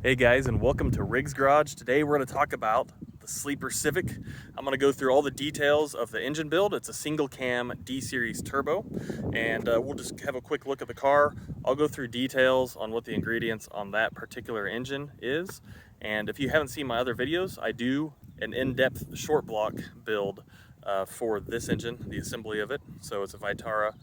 Hey guys, and welcome to Riggs Garage. Today we're going to talk about the sleeper Civic. I'm going to go through all the details of the engine build. It's a single cam D-Series turbo, and we'll just have a quick look at the car. I'll go through details on what the ingredients on that particular engine is. And if you haven't seen my other videos, I do an in-depth short block build for this engine, the assembly of it. So it's a Vitara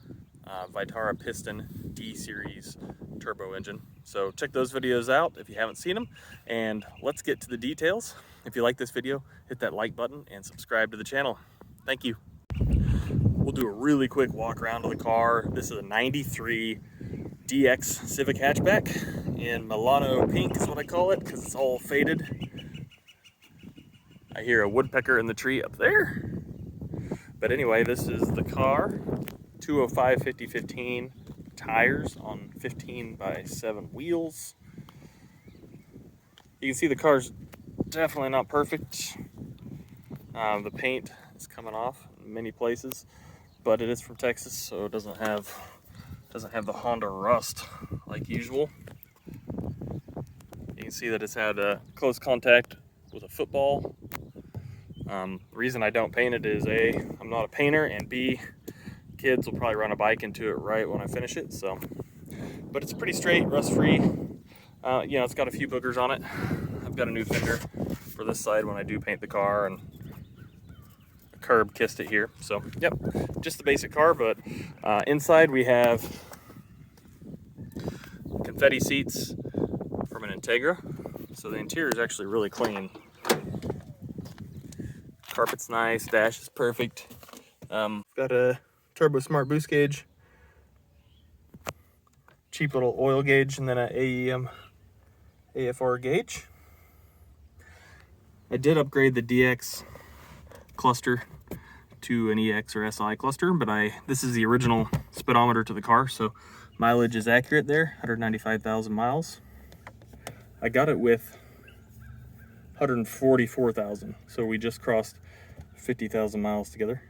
piston D-Series turbo engine. So check those videos out if you haven't seen them, and let's get to the details. If you like this video, hit that like button and subscribe to the channel. Thank you. We'll do a really quick walk around of the car. This is a 93 DX Civic hatchback in Milano pink is what I call it, because it's all faded. I hear a woodpecker in the tree up there. But anyway, this is the car. 205 50/15 tires on 15x7 wheels. You can see the car's definitely not perfect. The paint is coming off in many places, but it is from Texas, so it doesn't have the Honda rust like usual. You can see that it's had close contact with a football. The reason I don't paint it is A, I'm not a painter, and B, kids will probably run a bike into it right when I finish it. So, but it's pretty straight, rust-free. It's got a few boogers on it. I've got a new fender for this side when I do paint the car, and a curb kissed it here. So, yep, just the basic car. But inside we have confetti seats from an Integra. So the interior is actually really clean. Carpet's nice, dash is perfect. Got a Turbo Smart boost gauge, cheap little oil gauge, and then an AEM AFR gauge. I did upgrade the DX cluster to an EX or SI cluster, but this is the original speedometer to the car, so mileage is accurate there, 195,000 miles. I got it with 144,000, so we just crossed 50,000 miles together.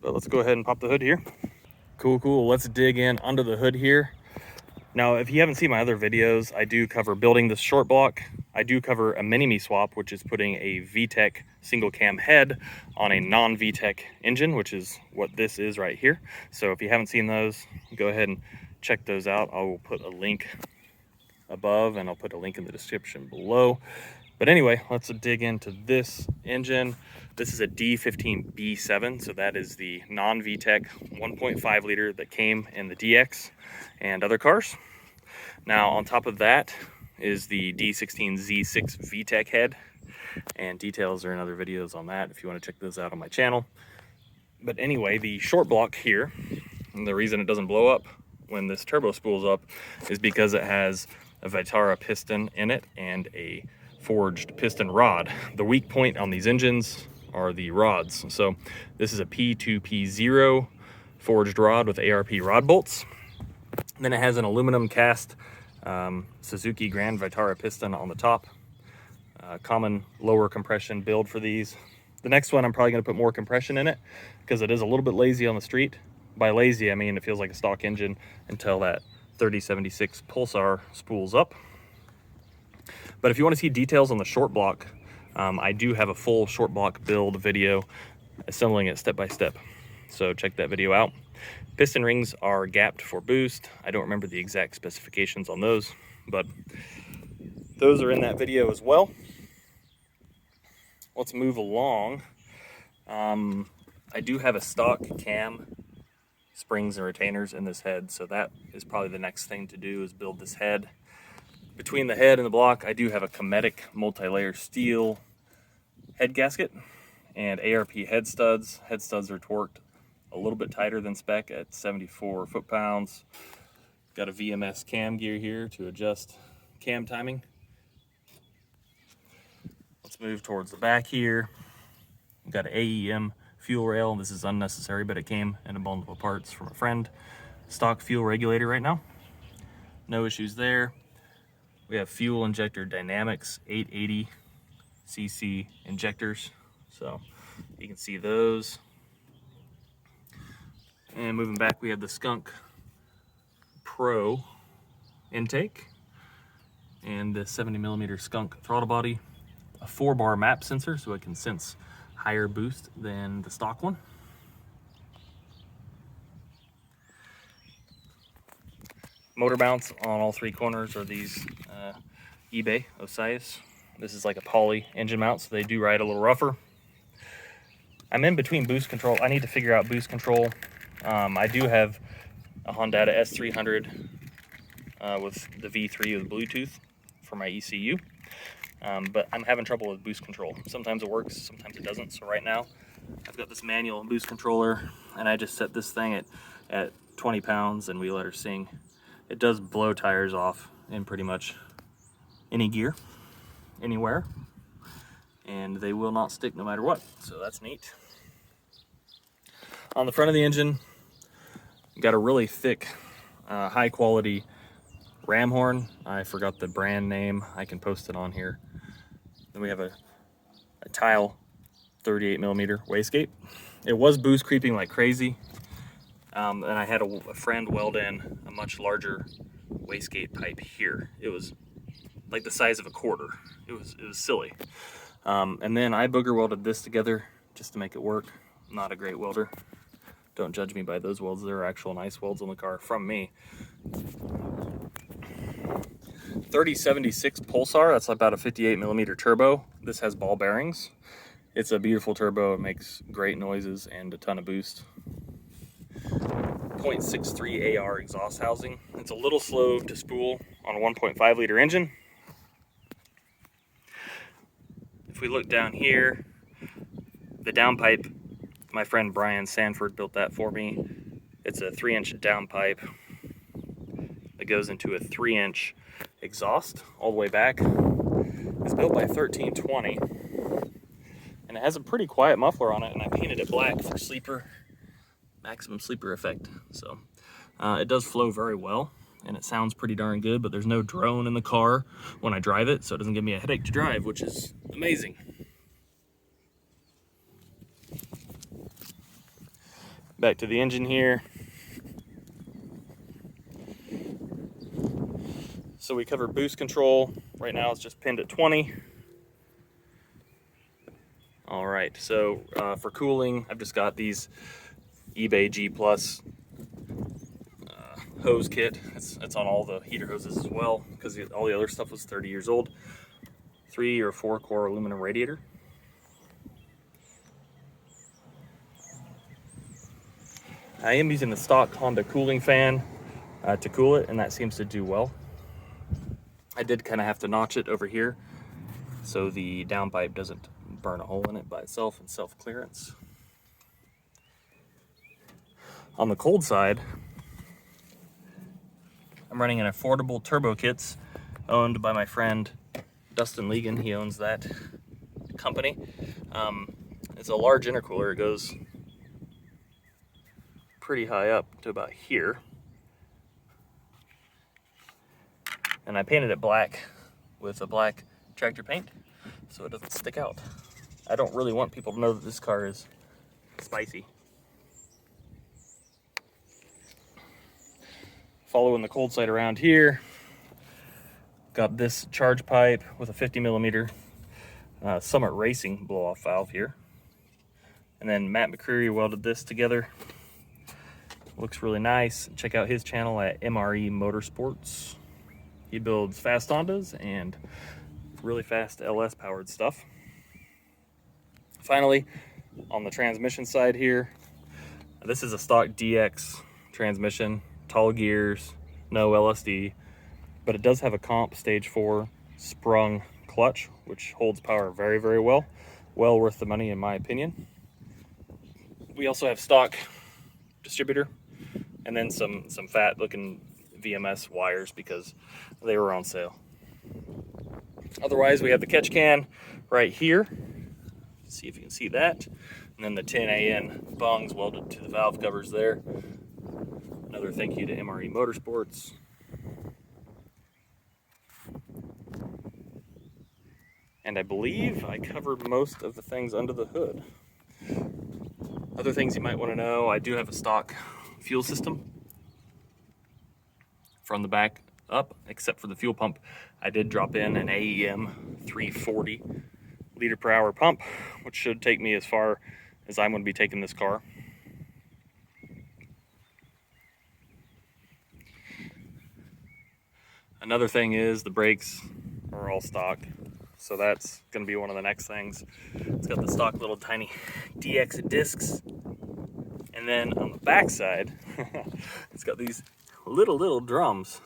But let's go ahead and pop the hood here. Cool. Let's dig in under the hood here. Now, if you haven't seen my other videos, I do cover building this short block. I do cover a mini-me swap, which is putting a VTEC single cam head on a non-VTEC engine, which is what this is right here. So if you haven't seen those, go ahead and check those out. I will put a link above, and I'll put a link in the description below. But anyway, let's dig into this engine. This is a D15B7, so that is the non-VTEC 1.5 liter that came in the DX and other cars. Now, on top of that is the D16Z6 VTEC head, and details are in other videos on that if you want to check those out on my channel. But anyway, the short block here, and the reason it doesn't blow up when this turbo spools up is because it has a Vitara piston in it and a forged piston rod. The weak point on these engines are the rods. So this is a P2P0 forged rod with ARP rod bolts. And then it has an aluminum cast Suzuki Grand Vitara piston on the top. Common lower compression build for these. The next one, I'm probably going to put more compression in it because it is a little bit lazy on the street. By lazy, I mean it feels like a stock engine until that 3076 Pulsar spools up. But if you want to see details on the short block, I do have a full short block build video assembling it step by step. So check that video out. Piston rings are gapped for boost. I don't remember the exact specifications on those, but those are in that video as well. Let's move along. I do have a stock cam springs and retainers in this head, so that is probably the next thing to do, is build this head. Between the head and the block, I do have a Cometic multi-layer steel head gasket and ARP head studs. Head studs are torqued a little bit tighter than spec at 74 foot-pounds. Got a VMS cam gear here to adjust cam timing. Let's move towards the back here. We've got an AEM fuel rail. This is unnecessary, but it came in a bundle of parts from a friend. Stock fuel regulator right now. No issues there. We have fuel injector dynamics 880 cc injectors, so you can see those. And moving back, we have the Skunk Pro intake and the 70mm Skunk throttle body, a 4-bar map sensor so it can sense higher boost than the stock one. Motor mounts on all 3 corners are these eBay Osiris. This is like a poly engine mount, so they do ride a little rougher. I'm in between boost control. I need to figure out boost control. I do have a Honda S300 with the V3 with Bluetooth for my ECU, but I'm having trouble with boost control. Sometimes it works, sometimes it doesn't. So right now, I've got this manual boost controller, and I just set this thing at 20 pounds, and we let her sing. It does blow tires off in pretty much any gear, anywhere, and they will not stick no matter what, so that's neat. On the front of the engine, got a really thick, high quality ram horn. I forgot the brand name. I can post it on here. Then we have a tile 38mm wastegate. It was boost creeping like crazy, and I had a friend weld in a much larger wastegate pipe here. It was like the size of a quarter. It was silly. And then I booger welded this together just to make it work. Not a great welder. Don't judge me by those welds. They're actual nice welds on the car from me. 3076 Pulsar, that's about a 58mm turbo. This has ball bearings. It's a beautiful turbo. It makes great noises and a ton of boost. 0.63 AR exhaust housing. It's a little slow to spool on a 1.5 liter engine. If we look down here, the downpipe, my friend Brian Sanford built that for me. It's a 3-inch downpipe that goes into a 3-inch exhaust all the way back. It's built by 1320, and it has a pretty quiet muffler on it, and I painted it black for sleeper, maximum sleeper effect. So it does flow very well, and it sounds pretty darn good, but there's no drone in the car when I drive it, so it doesn't give me a headache to drive, which is amazing. Back to the engine here. So we covered boost control. Right now it's just pinned at 20. All right, so for cooling, I've just got these eBay G Plus hose kit. It's on all the heater hoses as well, because all the other stuff was 30 years old. 3 or 4 core aluminum radiator. I am using the stock Honda cooling fan to cool it, and that seems to do well. I did kind of have to notch it over here so the downpipe doesn't burn a hole in it by itself and self-clearance. On the cold side, I'm running an affordable turbo kits owned by my friend Dustin Legan. He owns that company. It's a large intercooler. It goes pretty high up to about here. And I painted it black with a black tractor paint so it doesn't stick out. I don't really want people to know that this car is spicy. Following the cold side around here, got this charge pipe with a 50mm Summit Racing blow-off valve here. And then Matt McCreary welded this together. Looks really nice. Check out his channel at MRE Motorsports. He builds fast Hondas and really fast LS powered stuff. Finally, on the transmission side here, this is a stock DX transmission, tall gears, no LSD, but it does have a comp stage 4 sprung clutch, which holds power very, very well. Well worth the money in my opinion. We also have stock distributor and then some fat looking VMS wires because they were on sale. Otherwise, we have the catch can right here. See if you can see that. And then the 10AN bungs welded to the valve covers there. Another thank you to MRE Motorsports. And I believe I covered most of the things under the hood. Other things you might want to know, I do have a stock fuel system from the back up, except for the fuel pump. I did drop in an AEM 340 liter per hour pump, which should take me as far as I'm going to be taking this car. Another thing is the brakes are all stock, so that's going to be one of the next things. It's got the stock little tiny DX discs, and then on the back side it's got these little drums.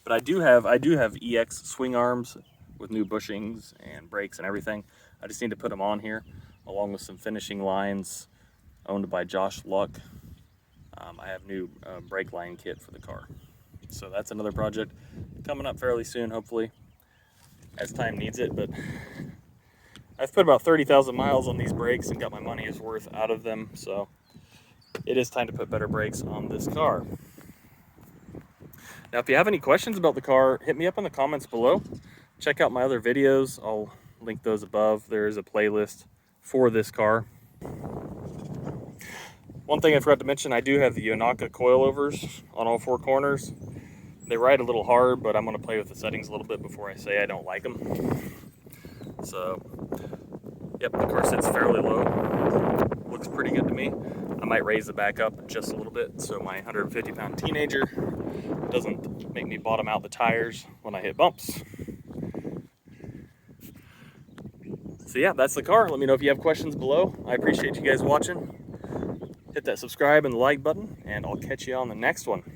But I do have EX swing arms with new bushings and brakes and everything. I just need to put them on here, along with some finishing lines owned by Josh Luck. I have new brake line kit for the car. So that's another project coming up fairly soon, hopefully, as time needs it. But I've put about 30,000 miles on these brakes and got my money's worth out of them. So it is time to put better brakes on this car. Now, if you have any questions about the car, hit me up in the comments below. Check out my other videos. I'll link those above. There is a playlist for this car. One thing I forgot to mention, I do have the Yonaka coilovers on all four corners. They ride a little hard, but I'm going to play with the settings a little bit before I say I don't like them. So, yep, the car sits fairly low. Looks pretty good to me. I might raise the back up just a little bit so my 150-pound teenager doesn't make me bottom out the tires when I hit bumps. So yeah, that's the car. Let me know if you have questions below. I appreciate you guys watching. Hit that subscribe and the like button, and I'll catch you on the next one.